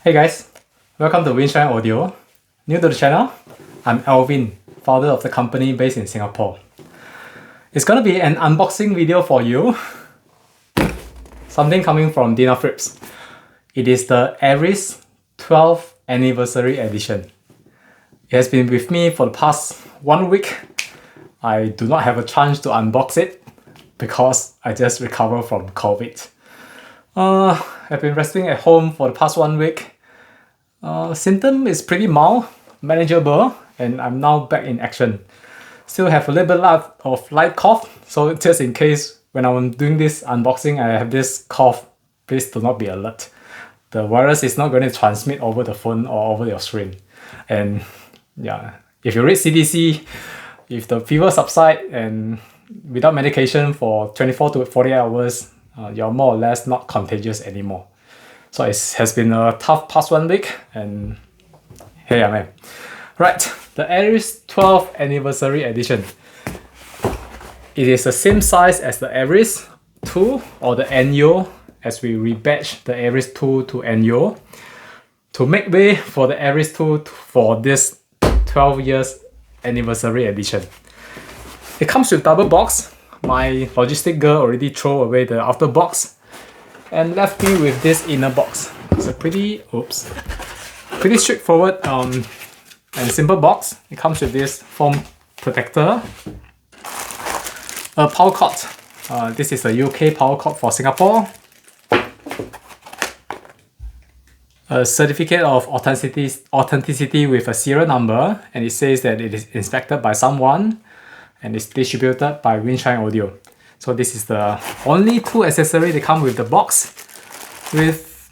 Hey guys, welcome to Winshine Audio. New to the channel? I'm Alvin, founder of the company based in Singapore. It's gonna be an unboxing video for you. Something coming from DENAFRIPS. It is the ARES 12th Anniversary Edition. It has been with me for the past 1 week. I do not have a chance to unbox it because I just recovered from COVID. I've been resting at home for the past 1 week. Symptom is pretty mild, manageable, and I'm now back in action. Still have a little bit of light cough, so just in case when I'm doing this unboxing I have this cough, please do not be alert. The virus is not going to transmit over the phone or over your screen. And yeah, if you read CDC, if the fever subsides and without medication for 24 to 48 hours, you're more or less not contagious anymore. So it has been a tough past 1 week, and here I am. Right, the ARES 12th Anniversary Edition. It is the same size as the ARES 2 or the annual, as we rebatch the ARES 2 to annual to make way for the ARES 2 for this 12 years anniversary edition. It comes with double box. My logistic girl already threw away the outer box and left me with this inner box. It's a pretty straightforward and simple box. It comes with this foam protector, a power cord. This is a UK power cord for Singapore, a certificate of authenticity with a serial number, and it says that it is inspected by someone and it's distributed by Winshine Audio. So this is the only two accessories that come with the box, with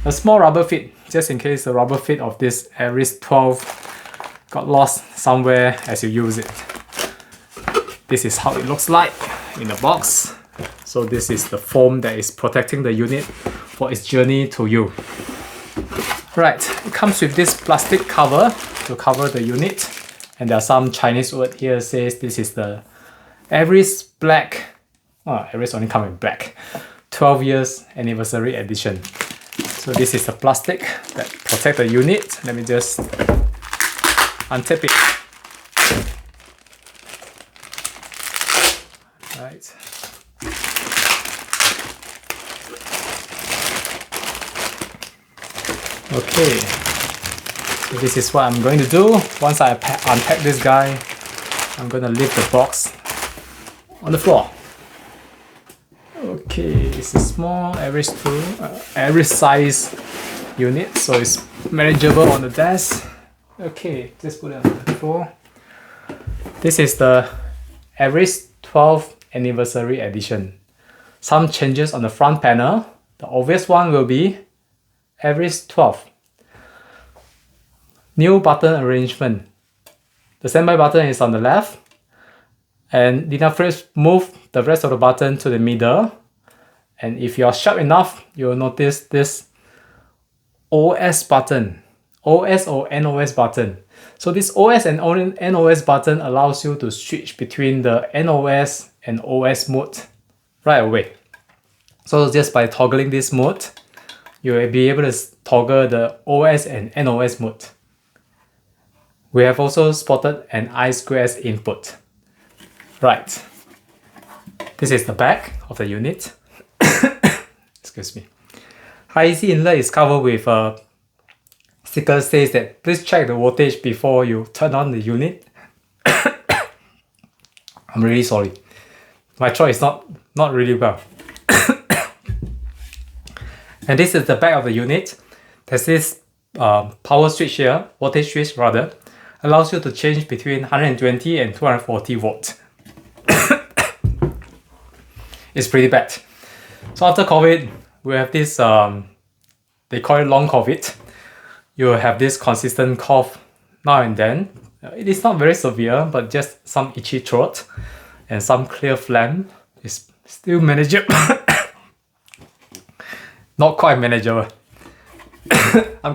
a small rubber feet, just in case the rubber feet of this ARES 12 got lost somewhere as you use it. This is how it looks like in the box. So this is the foam that is protecting the unit for its journey to you. Right, it comes with this plastic cover to cover the unit, and there are some Chinese word here says this is the ARES Black. ARES only comes in black. 12 years anniversary edition. So this is the plastic that protects the unit. Let me just untap it. Right. Okay, so this is what I'm going to do. Once I unpack this guy, I'm going to leave the box on the floor. Okay, it's a small ARES 2, ARES size unit, so it's manageable on the desk. Okay, just put it on the floor. This is the ARES 12th Anniversary Edition. Some changes on the front panel. The obvious one will be ARES 12. New button arrangement. The standby button is on the left, and DENAFRIPS move the rest of the button to the middle. And if you are sharp enough, you will notice this OS button, OS or NOS button. So this OS and NOS button allows you to switch between the NOS and OS mode right away. So just by toggling this mode, you will be able to toggle the OS and NOS mode. We have also spotted an I2S input. Right. This is the back of the unit. Excuse me. IEC inlet is covered with a sticker says that please check the voltage before you turn on the unit. I'm really sorry. My throat is not really well. And this is the back of the unit. There's this power switch here, voltage switch rather, allows you to change between 120 and 240 volts. It's pretty bad. So after COVID, we have this, they call it long COVID. You will have this consistent cough now and then. It is not very severe, but just some itchy throat and some clear phlegm. It's still manageable. Not quite manageable. I'm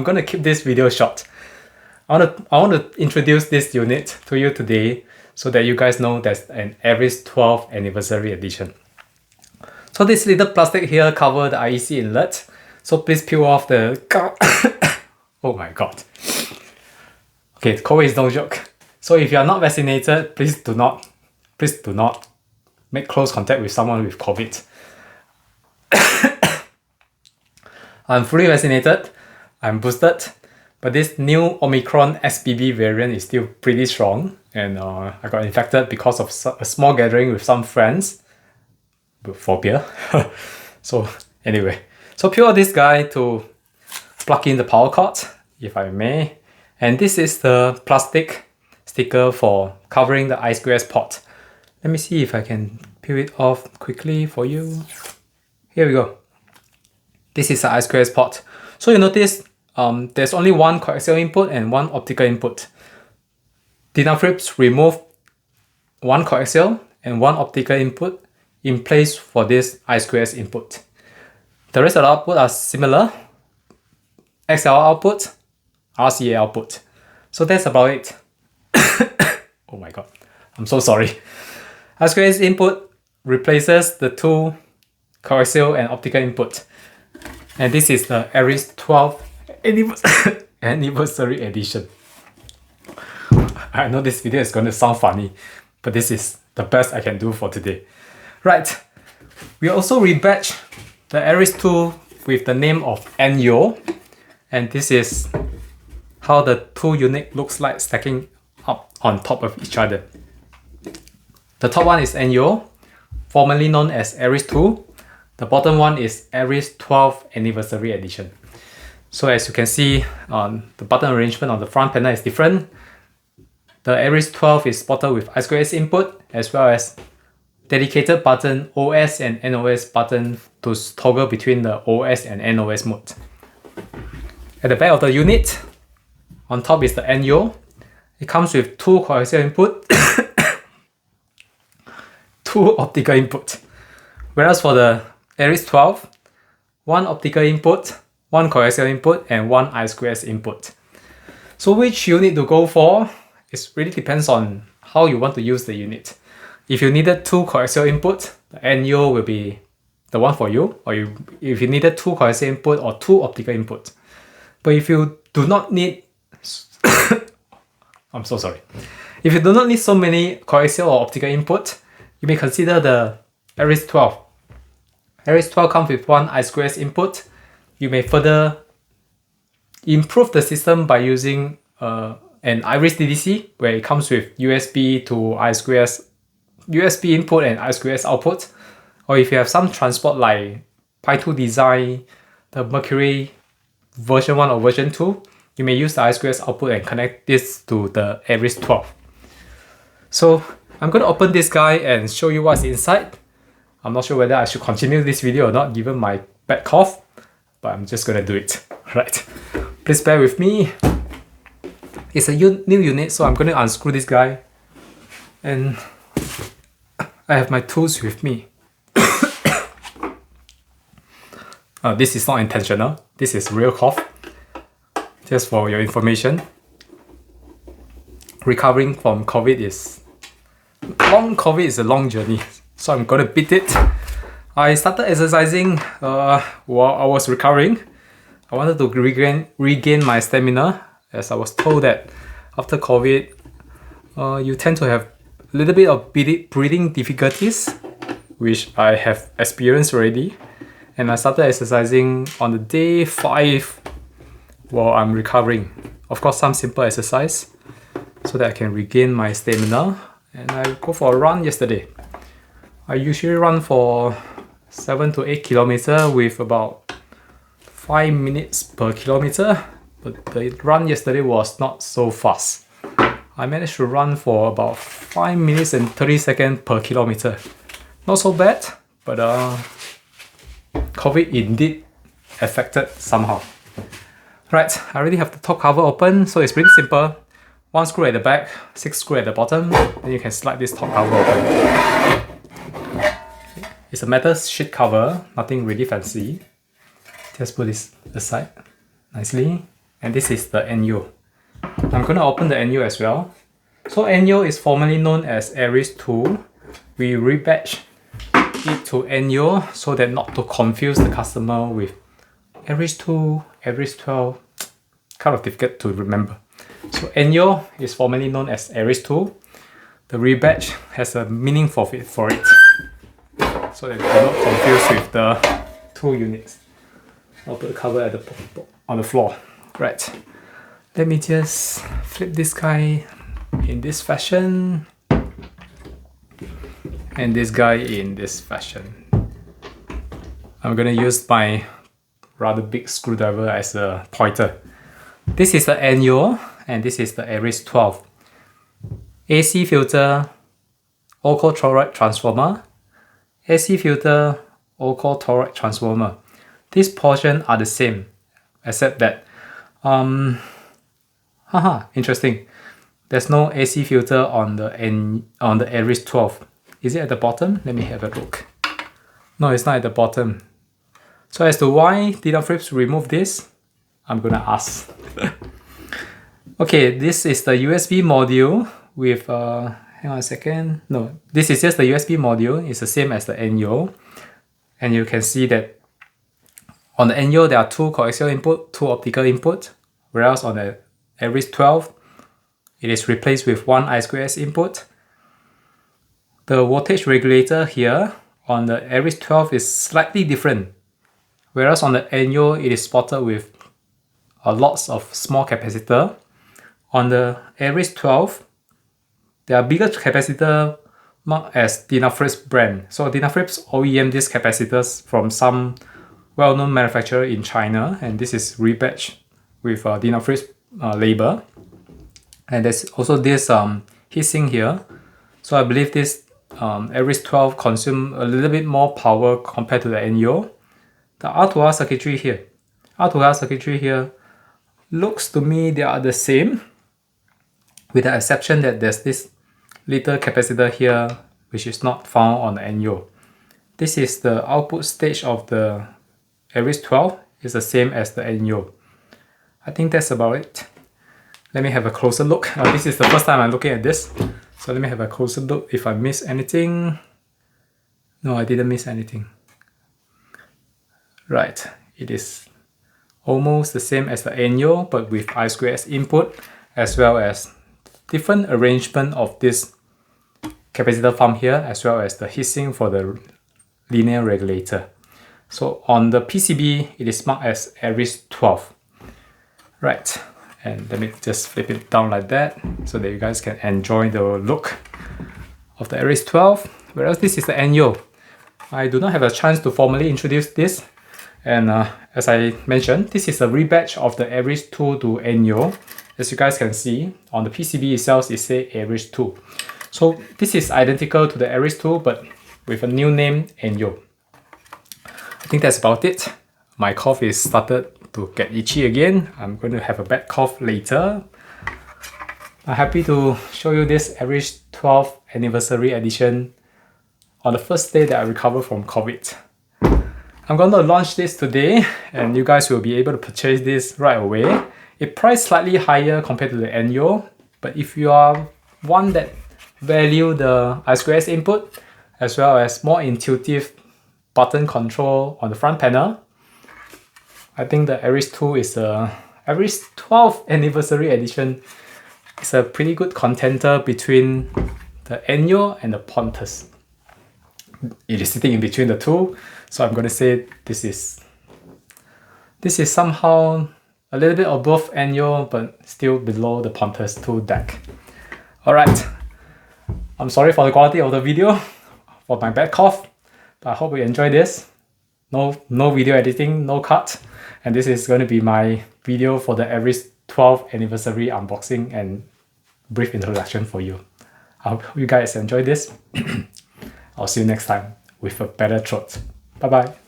gonna keep this video short. I want to introduce this unit to you today so that you guys know there's an ARES 12th Anniversary Edition. So this little plastic here covers the IEC inlet. So please peel off the... Oh my god. Okay, COVID is no joke. So if you are not vaccinated, please do not make close contact with someone with COVID. I'm fully vaccinated, I'm boosted, but this new Omicron XBB variant is still pretty strong, and I got infected because of a small gathering with some friends for beer. So anyway, so pure this guy to plug in the power cord, if I may, and this is the plastic sticker for covering the I2S port. Let me see if I can peel it off quickly for you. Here we go. This is the I2S port. So you notice there's only one coaxial input and one optical input. DENAFRIPS remove one coaxial and one optical input in place for this I2S input. The rest of the output are similar. XLR output, RCA output. So that's about it. Oh my god, I'm so sorry. I2S input replaces the two coaxial and optical input. And this is the ARES 12 anniversary edition. I know this video is going to sound funny, but this is the best I can do for today. Right, we also rebatch the ARES 2 with the name of NYO, and this is how the two unit looks like stacking up on top of each other. The top one is NYO, formerly known as ARES 2. The bottom one is ARES 12 Anniversary Edition. So as you can see, the button arrangement on the front panel is different. The ARES 12 is spotted with I2S input, as well as dedicated button OS and NOS button to toggle between the OS and NOS mode. At the back of the unit, on top is the NYO. It comes with two coaxial input, two optical input. Whereas for the ARES 12, one optical input, one coaxial input, and one I2S input. So which unit to go for? It really depends on how you want to use the unit. If you needed two coaxial input, the NYO will be the one for you. Or if you needed two coaxial input or two optical input. But if you do not need... I'm so sorry. If you do not need so many coaxial or optical input, you may consider the ARES 12. ARES 12 comes with one I2S input. You may further improve the system by using an ARES DDC, where it comes with USB to I2S, USB input and I2S output. Or if you have some transport like Pi 2 design, the Mercury version 1 or version 2, you may use the I2S output and connect this to the ARES 12. So I'm going to open this guy and show you what's inside. I'm not sure whether I should continue this video or not given my bad cough, but I'm just going to do it. Right, please bear with me. It's a new unit, so I'm going to unscrew this guy. And I have my tools with me. This is not intentional. This is real cough. Just for your information. Recovering from COVID is... COVID is a long journey. So I'm gonna beat it. I started exercising while I was recovering. I wanted to regain my stamina, as I was told that after COVID, you tend to have a little bit of breathing difficulties, which I have experienced already. And I started exercising on the day 5 while I'm recovering. Of course, some simple exercise so that I can regain my stamina. And I go for a run yesterday. I usually run for 7 to 8 kilometers with about 5 minutes per kilometer, but the run yesterday was not so fast. I managed to run for about 5 minutes and 30 seconds per kilometer. Not so bad, but COVID indeed affected somehow. Right, I already have the top cover open, so it's pretty simple. 1 screw at the back, 6 screw at the bottom, then you can slide this top cover open. It's a metal sheet cover, nothing really fancy. Just put this aside nicely. And this is the NYO. I'm going to open the NYO as well. So NYO is formerly known as ARES 2. We rebatch it to NYO so that not to confuse the customer with ARES 2, ARES 12, kind of difficult to remember. So Enyo is formerly known as ARES 2. The rebatch has a meaning for it, so that you're not confused with the two units. I'll put the cover at on the floor. Right. Let me just flip this guy in this fashion, and this guy in this fashion. I'm gonna use my rather big screwdriver as a pointer. This is the Enyo, and this is the ARES 12. AC filter, alcohol toroid transformer, AC filter, alcohol toroid transformer. These portions are the same, except that, interesting. There's no AC filter on the ARES 12. Is it at the bottom? Let me have a look. No, it's not at the bottom. So as to why DENAFRIPS removed this, I'm gonna ask. Okay, this is the USB module with, hang on a second. No, this is just the USB module. It's the same as the Enyo. And you can see that on the Enyo, there are two coaxial input, two optical input, whereas on the ARES 12, it is replaced with one I2S input. The voltage regulator here on the ARES 12 is slightly different, whereas on the Enyo, it is spotted with lots of small capacitor. On the ARES 12, there are bigger capacitor marked as DENAFRIPS brand. So DENAFRIPS OEM these capacitors from some well-known manufacturer in China, and this is rebatched with DENAFRIPS label. And there's also this heatsink here. So I believe this ARES 12 consumes a little bit more power compared to the Enyo. The R2R circuitry here, looks to me they are the same, with the exception that there's this little capacitor here which is not found on the Enyo. This is the output stage of the ARES 12. It's the same as the Enyo. I think that's about it. Let me have a closer look. This is the first time I'm looking at this, so let me have a closer look if I miss anything. No, I didn't miss anything. Right, it is almost the same as the Enyo, but with I2S input, as well as different arrangement of this capacitor pump here, as well as the heatsink for the linear regulator. So on the PCB, it is marked as ARES 12. Right, and let me just flip it down like that, so that you guys can enjoy the look of the ARES 12, whereas this is the Enyo. I do not have a chance to formally introduce this. And as I mentioned, this is a rebatch of the ARES 2 to Enyo. As you guys can see, on the PCB itself, it says ARES 2. So this is identical to the ARES 2, but with a new name, Enyo. I think that's about it. My cough is started to get itchy again. I'm going to have a bad cough later. I'm happy to show you this ARES 12 anniversary edition on the first day that I recovered from COVID. I'm going to launch this today, and you guys will be able to purchase this right away. It priced slightly higher compared to the Enyo, but if you are one that value the I2S input, as well as more intuitive button control on the front panel, I think the ARES 2 is ARES 12 anniversary edition. It's a pretty good contender between the Enyo and the Pontus. It is sitting in between the two, so I'm going to say this is somehow a little bit above Enyo, but still below the Pontus 2 deck. Alright, I'm sorry for the quality of the video, for my bad cough, but I hope you enjoy this. No video editing, no cut, and this is going to be my video for the ARES 12 anniversary unboxing and brief introduction for you. I hope you guys enjoy this. I'll see you next time with a better throat. Bye bye.